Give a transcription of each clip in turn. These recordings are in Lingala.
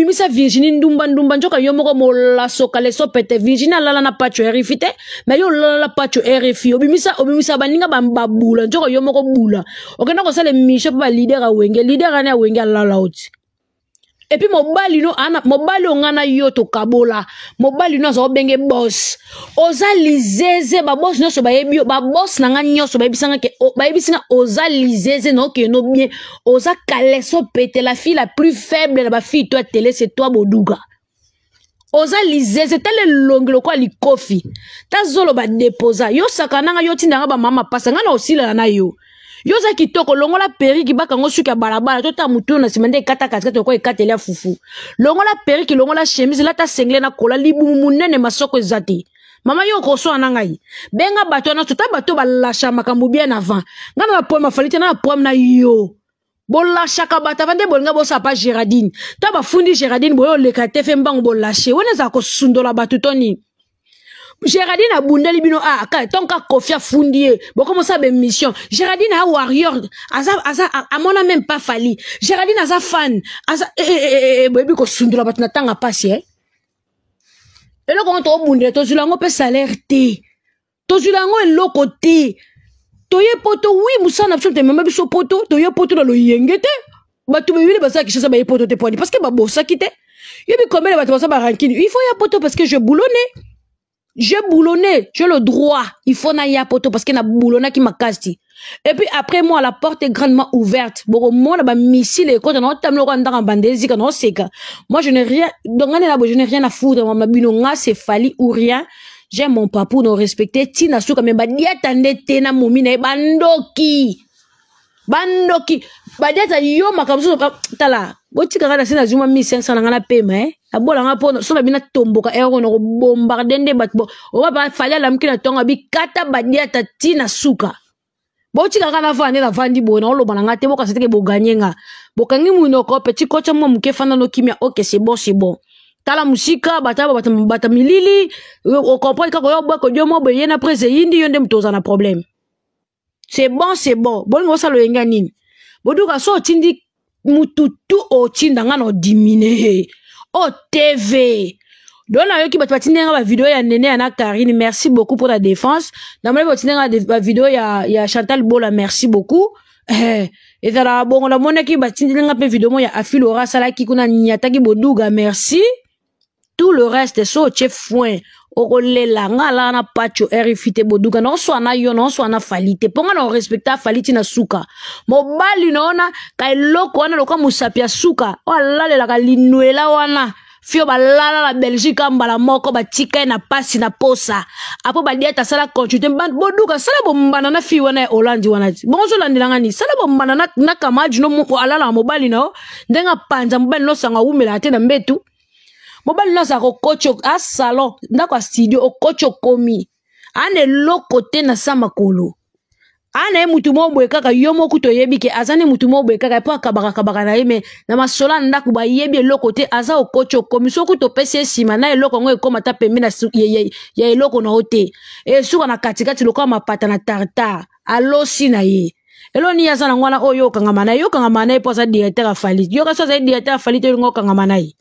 obimisa Virginie ndumba njoka yo moko mola soka leso pete Virginie lala na pacho RFI te mais yo lala pacho RFI obimisa baninga babula njoka yo moko bula okenda ko sala mission ba leader ane awenge lala oti et puis mobali no ana mobali ongana yo to kabola mobali no zo benge boss oza lizeze ba boss no so ba yebi ba boss nanga nyoso ba yebisanga ke ba yebisanga oza lizeze no ke no bien oza kaleso pete la fille la plus faible de ba fille toi télé c'est toi boduga oza lizeze tele longelo kwa likofi ta zolo ba déposa yo sakananga yo tindanga ba mama pasa ngana osila na yo yoza kitoko longola periki baka ngosuka balabala tota mutu na simande kata kata ko ekatela fufu longola periki longola chemise lata sengle na kola libumu munene masoko ezati mama yo ko so anangai benga bato na tota bato balasha makambu bien avant ngana na pomme falite na pomme na yo bolasha ka bata vande bolinga bosa pa Géraldine ta ba fundi Géraldine boyo leka tefe mbango bolashe woneza ko sundola bato toni Géraldine a bundeli bino tonka kofia fundie bon comment ça mission Géraldine a warrior asa amona même pas fali Géraldine asa fan asa boyebi ko sundula batna tanga pasi et là quand on bundeli to zulango pe salaire te to zulango eloko te toye poto oui musana absolument même biso poto toye poto na lo yengete batu bebile basa kishasa ba poto te poni parce que ba bossa kite yebi combien de batu basa ba rankini il faut ya poto parce que je boulonnais j'ai boulonné, j'ai le droit. Il faut na ya poto parce que na boulonna qui m'a cassé. Et puis après moi la porte est grandement ouverte. Bon moi là missile et quand on a tamlo quand dans bandezi quand on sait que moi je n'ai rien donc je n'ai rien à foutre moi binonga c'est fali ou rien. J'ai mon papou non respecter tina suka me badia tande tena momina bandoki. Badia yo makamso tala. Boti kaka sina zuma 1500 ngana pema abola nga po so bina tomboka ero no bombarder nde batbo o ba falla la mkina tonga bi kata badia tina suka boti kaka na vande la vandi bona o lo bana ngate boka seteke bo ganyenga bokangi muno ko petit coach mo mke fana no kimia OK c'est bon tala musika bata milili o comprendre kako yo bwa ko dio mo be yena prese yindi yonde mtoza na problème c'est bon bolingo sa lo yenga nini boduka so tindi mututu o tinda ngano dimine o TV dona yo ki batwatinga ba vidéo ya Nene ana Karine merci beaucoup pour la défense namale batwatinga ba vidéo ya Chantal Bola merci beaucoup et ça bon la mona ki batindinga pe vidéo mo ya Afilora sala ki kuna nyataki boduga merci tout le reste so chef foin okolela ngala na pacho RFI boduga no so na yo no so na falite ponga no respecta falite na suka mobali nona kai loko wana loka musapia suka walalela ka linuela wana fio balala la Belgique mbala moko batika na pasi na posa apo badiata sala consulter boduga sala bombana na fio wana Hollande wana bonzo landilanga ni sala bombana na kamaji no alala mobali no ndenga panza mobali no sanga umela te na mbetu mobali no sa ko kocho a salon ndako studio o kocho komi ane lokote na sama kolo ane mutu mo boye kaka yo moko to yebi ke azane mutu mo boye kaka po akabaka na yeme na masola ndako ba yebi lokote aza o kocho komi soku to pese sima na eloko ngo ekoma ta pembe na ya eloko na hote e suka na katikati lokwa mapata na tartar alosi na ye elo ni yazana ngwana oyo kangama na po sa directeur afali yo ka so za directeur afali te ngo kangama na ye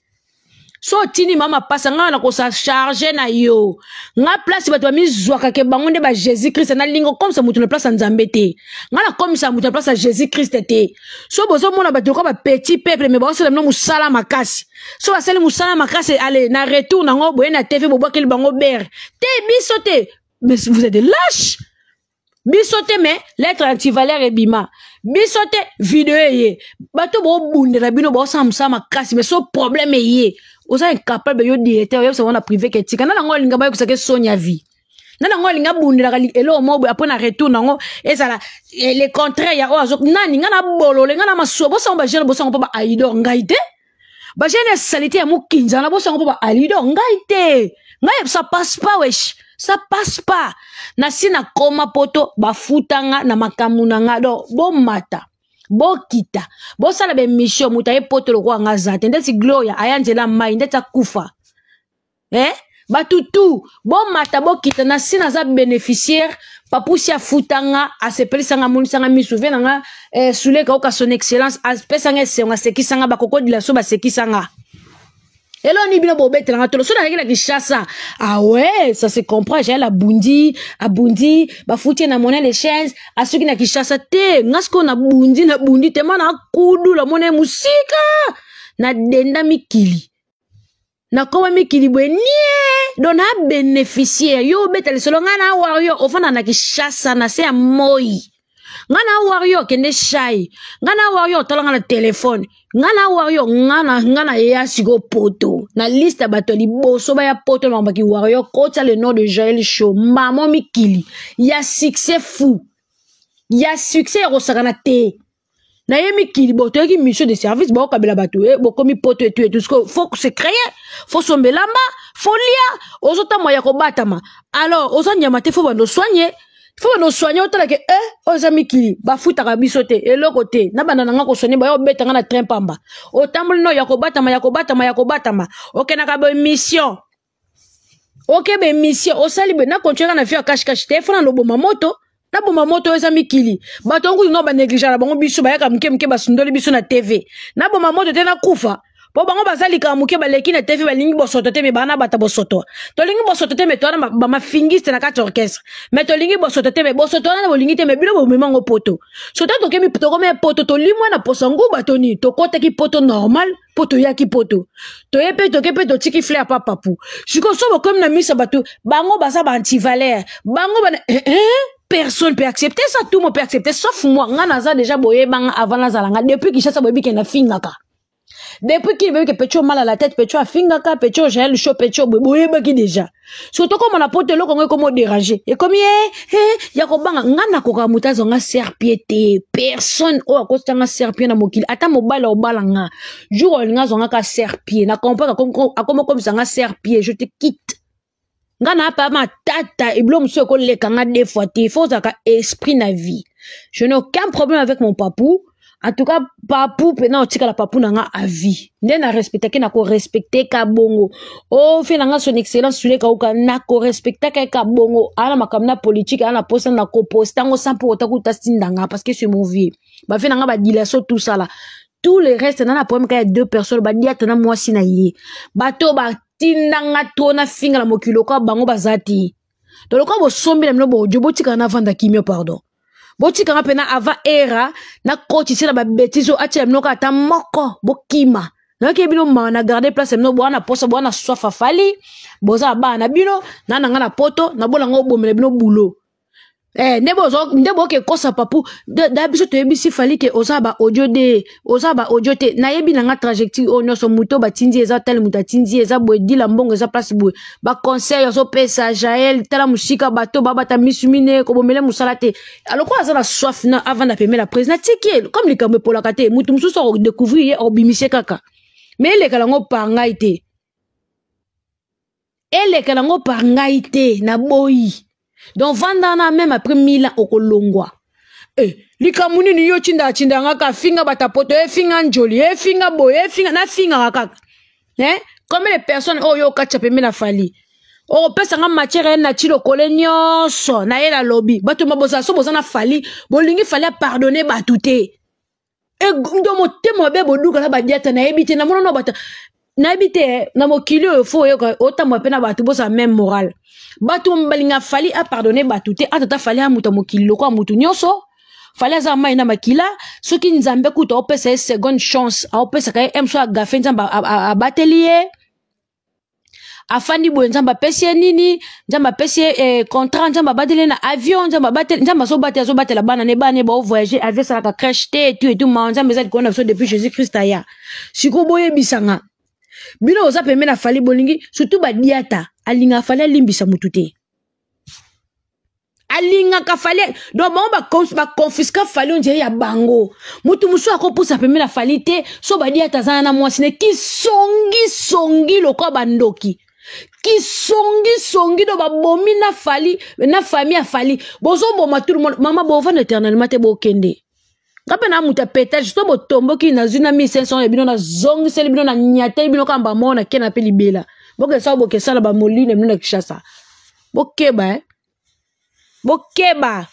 so tini mama pasa nga na ko sa charger na yo nga place bato mi zwaka ke bangonde ba Jésus Christ na lingo comme ça mutu na place nzambe te nga na comme ça mutu na place Jésus Christ te so bozo mona bato ko ba petit peuple mais ba so no musala makasi so ba sali musala makasi allez na retour na ngo boye na TV bo bokel bango ber te bisote mais vous êtes des lâches bisote mais lettre anti-valeur et bima bisote vidéo ye bato bo bundela bino bo samsa makasi mais so problème ye osa incapable yo directeur yo ça on a privé que tika na ngo linga ba ko sake sonya vie na ngo linga bundela kali elo mo après na retour nango et ça les contraires ya ozo nani ngana bolole ngana maso bo sa ba jeune bo sa ba aido ngaite ba jeune salité ya mukinza na bo sa ba aido ngaite ngai ça passe pas wesh ça passe pas na sina koma poto ba futanga na makamuna ngado bo mata bo kita bo sala be mission mutaye poto lo kwa ngazate ndeti gloria ayanjela mai ndeta kufa batutu bo mata bo kita na sina za bénéficiaire papusi a futanga a se pelisanga munisanga misuvena nga suleka oka son excellence a pesanga senga sekisanga bakoko dila so ba sekisanga Et là, on y bien beau bête dans la tolo. So, la Kinshasa. Ah ouais, ça se comprend. J'ai la Bundi, à Bundi, bah, foutu na monnaie les chaînes, à ceux qui na Kinshasa te, ngasko na Bundi, te man a kudu la monnaie musika. Na denda mikili. Na kowa mikili bwe nie. Don ha bénéficier. Yo bête le solo ngana wario, ofana na Kinshasa na se a moi. Ngana wario kende shy. Ngana wario tolanga na téléphone. Ngana wario ngana ya sigo poto. Na liste bato liboso ba ya poto na mbaki wario kota le nom de Joël Show. Maman mikili. Ya succès fou. Ya succès rosakana te. Na ye mikili boto yaki mission de service ba okabela bato bo komi poto et tout ce que faut se créer. Faut sombelamba, faut lia. Ozota moya ko batama. Alors ozanya mate faut bando soigner. Faut nous soigner autant que aux amis qui ba futa kabisote et le côté na bana nga ko soigner ba yo beta nga na train pamba o tambul no yakobata ma OK na ka ba mission OK be mission o sali be na continuer na faire cache téléphone no boma moto na boma moto aux amis qui ba tongu no ba négliger ba ngo biso ba yaka mke ba sundoli biso na TV na boma moto te na kufa po bango bazali ka muke ba leki na TV ba lingi bosoto te me bana bata bosoto to lingi bosoto te me to na ba ma fingiste na kati orchestre me to lingi bosoto te me bosoto na bo lingi te me bilo bo memango poto so to ke mi poto ko me poto to limwa na posangu batoni to kota ki poto normal poto ya ki poto to yepe to kepe to tiki fleur papa pu siko so bo comme na misa batu bango basa ba anti-valeur bango ba personne peut accepter ça, tout le monde peut accepter sauf moi ngana za déjà boye banga avant la zalanga depuis que ça boye na fingaka. Depuis qu'il veut que Pecho mal à la tête, Pecho a fingaka, Pecho j'ai le chaud, Pecho boye baki déjà. Surtout comme on a porté le Congo comme déranger. Et comme yakobanga ngana koka mutazo nga serpiete. Personne o akosta nga serpiete na mokili. Ata mobala o balanga. Jour nga zonga ka serpiete. Na comprendre comme ça nga serpiete, je te quitte. Ngana pa ma tata et blom so ko le kanga deux fois il faut ça esprit na vie. Je n'ai aucun problème avec mon papou. En tout cas, papou, pena otika la papou nanga à vie. N'en a respecté que na ko respecté ka bongo. Oh, fait nanga son excellence sur les ka na ko respecté ka bongo. Ala makamna politique, ala posta na ko posta ngo sans pour autant ko tastindanga parce que c'est mon vie. Ba fait nanga ba dilaso tout ça là. Tout le reste dans la problème qu'il y a deux personnes ba dia tana moi si na yé. Bato ba tindanga to na finga la mokilo ka bango bazati. To lo ka bo sombi na mno bo jobo tika na vanda kimio pardon. Boti kanga pena ava era na koti sila ba betizo ache mnoka ata moko bokima na ke bino ma na garder place mno bwana posa bwana sofa fali boza ba na bino na nga na poto na bola ngo bomele bino bulo ndebo ke kosa papu da biso to yebisi fali ke ozaba audio te na yebi na nga trajectoire onyo so muto batindi eza tel muta tindi eza boedi la mbongo eza place boe ba conseil so pesa Jaël tala musika bato babata misumine ko bomele musala te alors quoi ça la soif na avant de payer la président tiki comme les kambe pour la kate mutu mususo ko découvrir obimise kaka mais les kalango pangai te les kalango pangai te na boyi. Donc vandana même après 1000 ans au Kolongwa. Likamuni ni yo chinda ngaka finga batapoto finga njoli finga boye finga na finga ngaka. Comme les personnes yo kacha peme na fali. O pesa nga matière na chilo kolenyoso na yela lobby. Bato mabosa so boza na fali, bolingi fali a pardonner batute. Ndo motemo bebo duka la badiata na ebite na mono bata. Na ebite na mokili fo yo ota mo pena batu bosa même moral. Batu mbalinga fali a pardonner batute atata fali a muta mokili loko mutu nyoso fali za mai na makila soki nzambe kuta opesa seconde chance a opesa ka emso a gafe nzamba a batelier afandi bo nzamba pesi nini nzamba pesi contrat nzamba batele na avion nzamba batele nzamba so batela bana ne bana ba voyager avec ça ka crash te tout ma nzamba za kona so depuis Jésus Christ aya siko boye bisanga bino oza peme na fali bolingi surtout ba diata alinga fali limbisa mutute alinga ka fali do ba confisca fali onje ya bango mutu musu akopusa peme na fali te so ba diata zana na mwasine ki songi loko bandoki ki songi do ba bomi na fali na famille a fali bozo boma tout le monde mama bo van éternellement te bo kende ngape na muta pétage so bo tombo ki na zuna 1500 ya bino na zongi sel bino na nyate bino kamba mona kena pe libela boke sa boke sala ba moline bino na Kinshasa bokeba bokeba